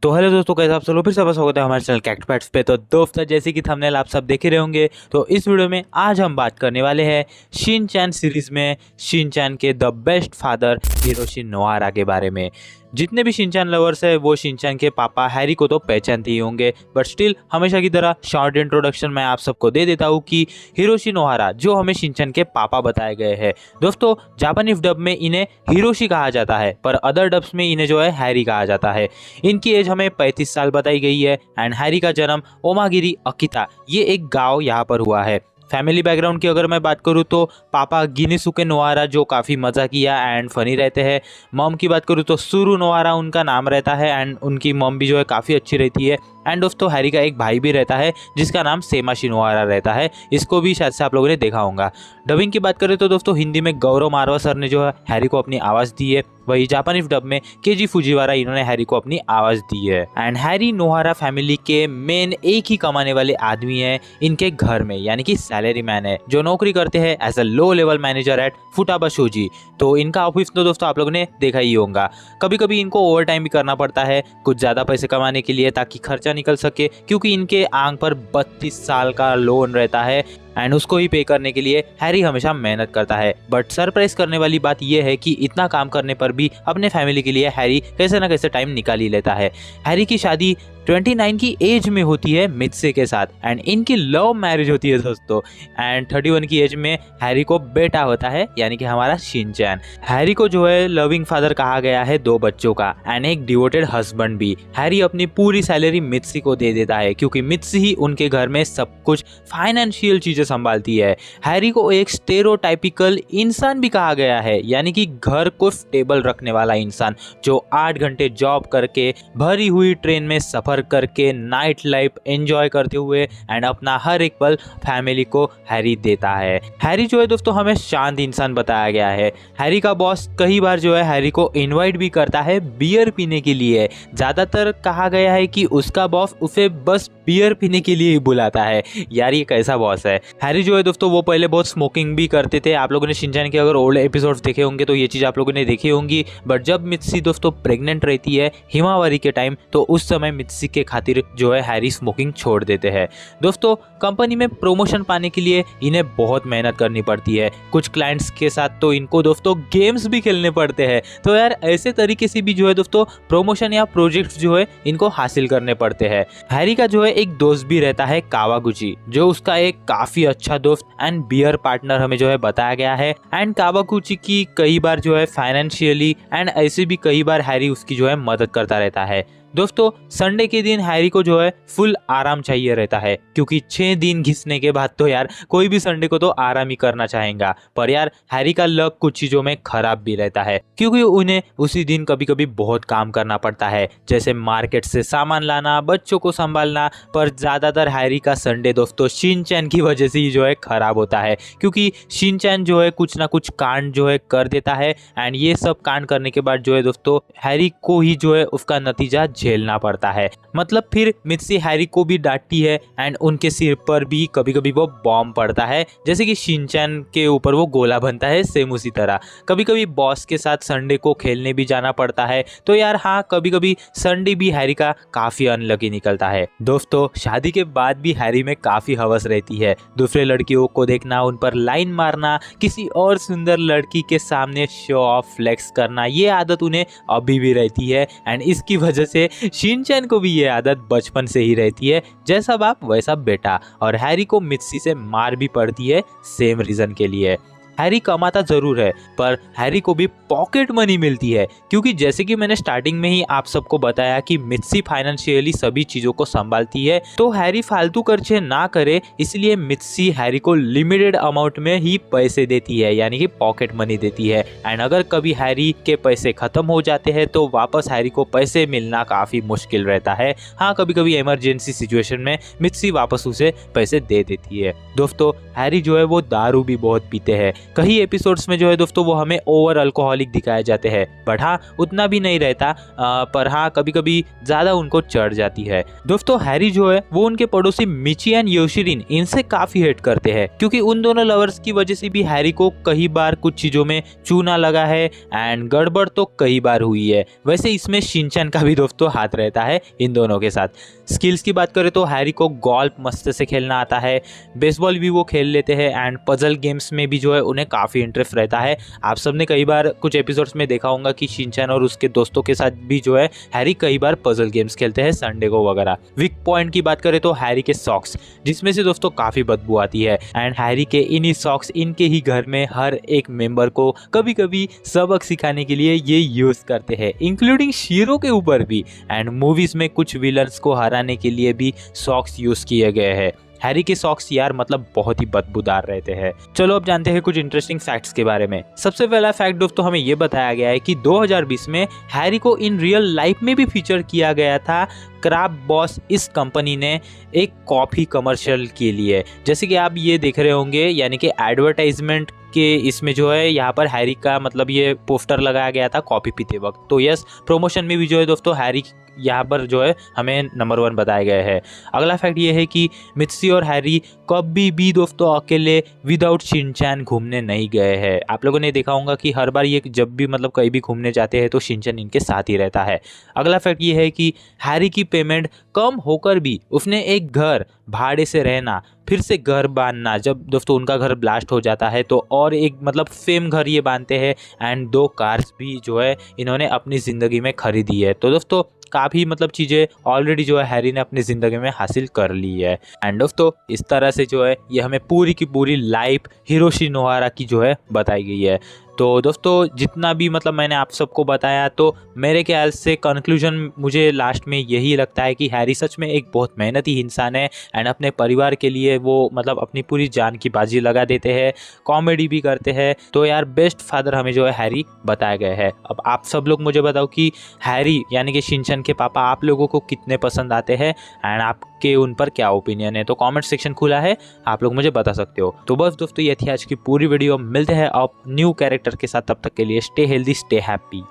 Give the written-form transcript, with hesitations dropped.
तो हेलो दोस्तों, कैसे आप सब लोग? फिर से बस स्वागत है हमारे चैनल कैक्ट पैट्स पे। तो दोस्तों, जैसे कि थंबनेल आप सब देख ही रहे होंगे, तो इस वीडियो में आज हम बात करने वाले हैं शिनचैन सीरीज में शिनचैन के द बेस्ट फादर हिरोशी नोहारा के बारे में। जितने भी शिनचैन लवर्स है वो शिनचैन के पापा हैरी को तो पहचानते ही होंगे, बट स्टिल हमेशा की तरह शॉर्ट इंट्रोडक्शन मैं आप सबको दे देता हूँ कि हिरोशी नोहारा जो हमें शिनचैन के पापा बताए गए हैं। दोस्तों, जापानीज डब में इन्हें हिरोशी कहा जाता है, पर अदर डब्स में इन्हें जो है हैरी कहा जाता है। इनकी एज हमें 35 साल बताई गई है एंड हैरी का जन्म ओमागिरी अकिता ये एक गांव यहाँ पर हुआ है। फैमिली बैकग्राउंड की अगर मैं बात करूँ तो पापा गिनिसुके नोहारा जो काफ़ी मजाकिया एंड फनी रहते हैं। मॉम की बात करूँ तो सुरु नोहारा उनका नाम रहता है एंड उनकी मॉम भी जो है काफ़ी अच्छी रहती है। एंड दोस्तों, हैरी का एक भाई भी रहता है जिसका नाम सेमाशी नोहारा रहता है। इसको भी शायद से आप लोगों ने देखा होगा। डबिंग की बात करें तो दोस्तों, हिंदी में गौरव मारवा सर ने जो है हैरी को अपनी आवाज़ दी है, वही जापानीज डब में केजी फुजीवारा इन्होंने हैरी को अपनी आवाज़ दी है। एंड हैरी नोहारा फैमिली के मेन एक ही कमाने वाले आदमी है इनके घर में, यानी कि सैलरी मैन है जो नौकरी करते हैं as a low level manager at Futaba Shoji. तो इनका ऑफिस तो दोस्तों आप लोगों ने देखा ही होगा। कभी कभी इनको ओवर टाइम भी करना पड़ता है कुछ ज़्यादा पैसे कमाने के लिए, ताकि खर्चा निकल सके, क्योंकि इनके आंख पर 32 साल का लोन रहता है एंड उसको ही पे करने के लिए हैरी हमेशा मेहनत करता है। बट सरप्राइज करने वाली बात यह है कि इतना काम करने पर भी अपने फैमिली के लिए हैरी कैसे ना कैसे टाइम निकाल ही लेता है। हैरी की शादी 29 की एज में होती है मित्से के साथ एंड इनकी लव मैरिज होती है दोस्तों। एंड 31 की एज में हैरी को बेटा होता है, यानी कि हमारा शिनचैन। हैरी को जो है लविंग फादर कहा गया है 2 बच्चों का एंड एक डिवोटेड हस्बैंड भी। हैरी अपनी पूरी सैलरी मित्सी को दे देता है, क्योंकि मित्सी ही उनके घर में सब कुछ फाइनेंशियल चीजें संभालती है। हैरी को एक स्टेरियोटाइपिकल इंसान भी कहा गया है, यानी कि घर को स्टेबल रखने वाला इंसान, जो 8 घंटे जॉब करके भरी हुई ट्रेन में सफर करके नाइट लाइफ एंजॉय करते हुए एंड अपना हर एक पल फैमिली को हैरी देता है। हैरी जो है दोस्तों हमें शांत इंसान बताया गया है। हैरी का बॉस कई बार जो है हैरी को इनवाइट भी करता है बियर पीने के लिए। ज्यादातर कहा गया है कि उसका बॉस उसे बस बियर पीने के लिए ही बुलाता है। यार ये कैसा बॉस है। हैरी जो है दोस्तों वो पहले बहुत स्मोकिंग भी करते थे। आप लोगों ने शिनचैन के अगर ओल्ड एपिसोड्स देखे होंगे तो ये चीज आप लोगों ने देखी होंगी। बट जब मित्सी दोस्तों प्रेग्नेंट रहती है हिमावरी के टाइम, तो उस समय मित्सी के खातिर जो है हैरी स्मोकिंग छोड़ देते हैं। दोस्तों, कंपनी में प्रमोशन पाने के लिए इन्हें बहुत मेहनत करनी पड़ती है। कुछ क्लाइंट्स के साथ तो इनको दोस्तों गेम्स भी खेलने पड़ते हैं। तो यार ऐसे तरीके से भी जो है दोस्तों प्रमोशन या प्रोजेक्ट्स जो है इनको हासिल करने पड़ते हैं। हैरी का जो है एक दोस्त भी रहता है कावागुची, जो उसका एक काफी अच्छा दोस्त एंड बियर पार्टनर हमें जो है बताया गया है। एंड कावागुची की कई बार जो है फाइनेंशियली एंड ऐसे भी कई बार हैरी उसकी जो है मदद करता रहता है। दोस्तों, संडे के दिन हैरी को जो है फुल आराम चाहिए रहता है, क्योंकि 6 दिन घिसने के बाद तो यार कोई भी संडे को तो आराम ही करना चाहेगा। पर यार हैरी का लक कुछ चीजों में खराब भी रहता है, क्योंकि उन्हें उसी दिन कभी कभी बहुत काम करना पड़ता है, जैसे मार्केट से सामान लाना, बच्चों को संभालना। पर ज्यादातर हैरी का संडे दोस्तों शिनचैन की वजह से ही जो है खराब होता है, क्योंकि शिनचैन जो है कुछ ना कुछ कांड जो है कर देता है एंड ये सब कांड करने के बाद जो है दोस्तों हैरी को ही जो है उसका नतीजा झेलना पड़ता है। मतलब फिर मित्सी हैरी को भी डांटती है एंड उनके सिर पर भी कभी कभी वो बॉम्ब पड़ता है, जैसे कि शिनचैन के ऊपर वो गोला बनता है, सेम उसी तरह। कभी कभी बॉस के साथ संडे को खेलने भी जाना पड़ता है। तो यार हाँ, कभी कभी संडे भी हैरी का काफी अनलकी निकलता है। दोस्तों, शादी के बाद भी हैरी में काफी हवस रहती है दूसरे लड़कियों को देखना, उन पर लाइन मारना, किसी और सुंदर लड़की के सामने शो ऑफ फ्लेक्स करना। ये आदत उन्हें अभी भी रहती है एंड इसकी वजह से शिनचैन को भी ये आदत बचपन से ही रहती है, जैसा बाप वैसा बेटा। और हैरी को मित्सी से मार भी पड़ती है सेम रीजन के लिए। हैरी कमाता जरूर है, पर हैरी को भी पॉकेट मनी मिलती है, क्योंकि जैसे कि मैंने स्टार्टिंग में ही आप सबको बताया कि मित्सी फाइनेंशियली सभी चीजों को संभालती है। तो हैरी फालतू खर्चे ना करे, इसलिए मित्सी हैरी को लिमिटेड अमाउंट में ही पैसे देती है, यानी कि पॉकेट मनी देती है। एंड अगर कभी हैरी के पैसे खत्म हो जाते हैं तो वापस हैरी को पैसे मिलना काफी मुश्किल रहता है। हाँ, कभी कभी इमरजेंसी सिचुएशन में मित्सी वापस उसे पैसे दे देती है। दोस्तों, हैरी जो है वो दारू भी बहुत पीते हैं, कई एपिसोड्स में जो है दोस्तों वो हमें ओवर अल्कोहलिक दिखाए जाते हैं, बट हाँ उतना भी नहीं रहता, पर हाँ कभी कभी ज़्यादा उनको चढ़ जाती है। दोस्तों हैरी जो है वो उनके पड़ोसी मिची एंड योशिरिन इनसे काफ़ी हेट करते हैं, क्योंकि उन दोनों लवर्स की वजह से भी हैरी को कई बार कुछ चीज़ों में चूना लगा है एंड गड़बड़ तो कई बार हुई है। वैसे इसमें शिनचैन का भी दोस्तों हाथ रहता है इन दोनों के साथ। स्किल्स की बात करें तो हैरी को गोल्फ मस्त से खेलना आता है, बेसबॉल भी वो खेल लेते हैं एंड पजल गेम्स में भी जो है उन्हें काफ़ी इंटरेस्ट रहता है। आप सबने कई बार कुछ एपिसोड्स में देखा होगा कि शिनचैन और उसके दोस्तों के साथ भी जो है हैरी कई बार पजल गेम्स खेलते हैं संडे को वगैरह। वीक पॉइंट की बात करें तो हैरी के सॉक्स, जिसमें से दोस्तों काफ़ी बदबू आती है एंड हैरी के इन्हीं सॉक्स इनके ही घर में हर एक मेंबर को कभी कभी सबक सिखाने के लिए ये यूज़ करते हैं, इंक्लूडिंग शीरो के ऊपर भी। एंड मूवीज़ में कुछ विलन्स को हराने के लिए भी सॉक्स यूज़ किए गए हैं। हैरी के सॉक्स यार मतलब बहुत ही बदबूदार रहते हैं। चलो अब जानते हैं कुछ इंटरेस्टिंग फैक्ट्स के बारे में। सबसे पहला फैक्ट दोस्तों हमें ये बताया गया है कि 2020 में हैरी को इन रियल लाइफ में भी फीचर किया गया था क्राफ्ट बॉस इस कंपनी ने एक कॉफ़ी कमर्शियल के लिए। जैसे कि आप ये देख रहे होंगे, यानी कि एडवर्टाइजमेंट के इसमें जो है यहाँ पर हैरी का मतलब ये पोस्टर लगाया गया था कॉफ़ी पीते वक्त। तो यस, प्रमोशन में भी जो है दोस्तों हैरी यहाँ पर जो है हमें नंबर 1 बताए गए हैं। अगला फैक्ट ये है कि मित्सी और हैरी कभी भी दोस्तों अकेले विदाउट शिनचैन घूमने नहीं गए हैं। आप लोगों ने देखा होगा कि हर बार ये जब भी मतलब कहीं भी घूमने जाते हैं तो शिनचैन इनके साथ ही रहता है। अगला फैक्ट ये है कि हैरी की पेमेंट कम होकर भी उसने एक घर भाड़े से रहना, फिर से घर बांधना, जब दोस्तों उनका घर ब्लास्ट हो जाता है तो और एक मतलब फेम घर ये बांधते हैं एंड 2 कार्स भी जो है इन्होंने अपनी ज़िंदगी में खरीदी है। तो दोस्तों काफ़ी मतलब चीज़ें ऑलरेडी जो है हैरी ने अपनी ज़िंदगी में हासिल कर ली है। एंड दोस्तों इस तरह से जो है ये हमें पूरी की पूरी लाइफ हिरोशी नोहारा की जो है बताई गई है। तो दोस्तों जितना भी मतलब मैंने आप सबको बताया, तो मेरे ख्याल से कंक्लूजन मुझे लास्ट में यही लगता है कि हैरी सच में एक बहुत मेहनती इंसान है एंड अपने परिवार के लिए वो मतलब अपनी पूरी जान की बाजी लगा देते हैं, कॉमेडी भी करते हैं। तो यार बेस्ट फादर हमें जो है हैरी बताया गया है। अब आप सब लोग मुझे बताओ कि हैरी यानी कि शिनचैन के पापा आप लोगों को कितने पसंद आते हैं एंड आपके उन पर क्या ओपिनियन है। तो कमेंट सेक्शन खुला है, आप लोग मुझे बता सकते हो। तो बस दोस्तों ये थी आज की पूरी वीडियो। मिलते हैं आप न्यू कैरेक्टर के साथ, तब तक के लिए स्टे हेल्दी स्टे हैप्पी।